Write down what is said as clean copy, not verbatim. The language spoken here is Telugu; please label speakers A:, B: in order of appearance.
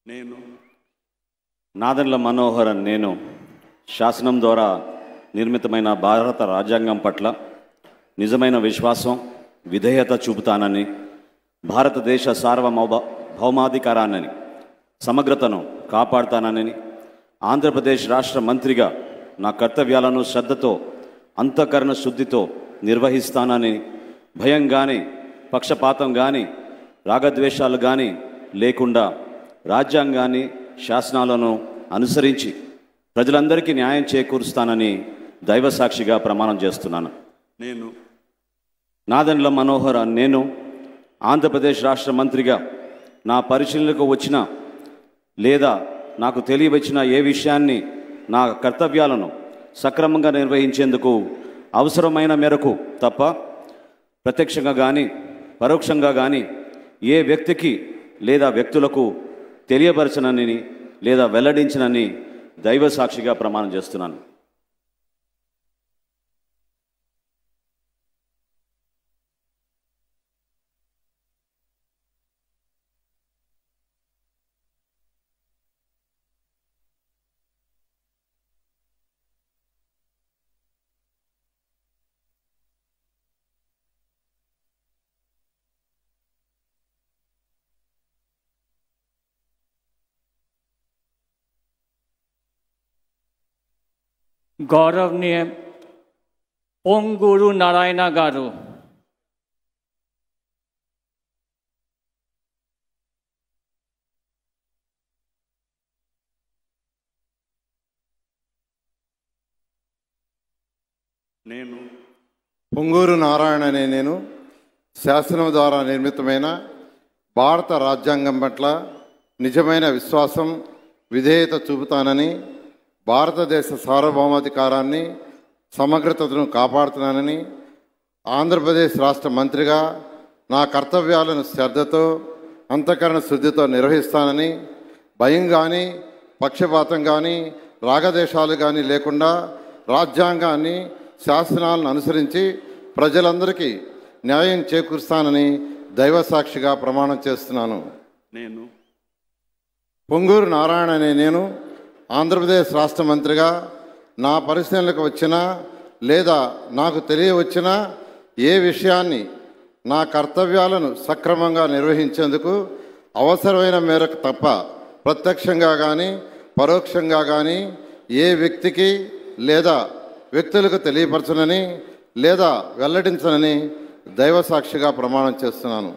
A: నేను నాదెండ్ల మనోహరన్ నేను శాసనం ద్వారా నిర్మితమైన భారత రాజ్యాంగం పట్ల నిజమైన విశ్వాసం విధేయత చూపుతానని, భారతదేశ భౌమాధికారాన్ని సమగ్రతను కాపాడుతానని, ఆంధ్రప్రదేశ్ రాష్ట్ర మంత్రిగా నా కర్తవ్యాలను శ్రద్ధతో అంతఃకరణ శుద్ధితో నిర్వహిస్తానని, భయం కానీ పక్షపాతం కానీ రాగద్వేషాలు కానీ లేకుండా రాజ్యాంగాన్ని శాసనాలను అనుసరించి ప్రజలందరికీ న్యాయం చేకూరుస్తానని దైవసాక్షిగా ప్రమాణం చేస్తున్నాను. నేను నాదెండ్ల మనోహరన్ నేను ఆంధ్రప్రదేశ్ రాష్ట్ర మంత్రిగా నా పరిశీలనకు వచ్చిన లేదా నాకు తెలియవచ్చిన ఏ విషయాన్ని నా కర్తవ్యాలను సక్రమంగా నిర్వహించేందుకు అవసరమైన మేరకు తప్ప ప్రత్యక్షంగా కానీ పరోక్షంగా కానీ ఏ వ్యక్తికి లేదా వ్యక్తులకు తెలియపరచనని లేదా వెల్లడించనని దైవసాక్షిగా ప్రమాణం చేస్తున్నాను.
B: गौरवनीय पोंगूरू नारायण गारू
A: నేను
C: పొంగూరు నారాయణ అనే నేను శాసనం ద్వారా నిర్మితమైన భారత రాజ్యాంగం పట్ల నిజమైన విశ్వాసం విధేయత చూపుతానని, భారతదేశ సార్వభౌమాధికారాన్ని సమగ్రతను కాపాడుతున్నానని, ఆంధ్రప్రదేశ్ రాష్ట్ర మంత్రిగా నా కర్తవ్యాలను శ్రద్ధతో అంతఃకరణ శుద్ధితో నిర్వహిస్తానని, భయం కానీ పక్షపాతం కానీ రాగదేశాలు కానీ లేకుండా రాజ్యాంగాన్ని శాసనాలను అనుసరించి ప్రజలందరికీ న్యాయం చేకూరుస్తానని దైవసాక్షిగా ప్రమాణం చేస్తున్నాను.
A: నేను
C: పొంగూరు నారాయణ అనే నేను ఆంధ్రప్రదేశ్ రాష్ట్ర మంత్రిగా నా పరిశీలనకు వచ్చినా లేదా నాకు తెలియవచ్చినా ఏ విషయాన్ని నా కర్తవ్యాలను సక్రమంగా నిర్వహించేందుకు అవసరమైన మేరకు తప్ప ప్రత్యక్షంగా కానీ పరోక్షంగా కానీ ఏ వ్యక్తికి లేదా వ్యక్తులకు తెలియపరచనని లేదా వెల్లడించనని దైవసాక్షిగా ప్రమాణం చేస్తున్నాను.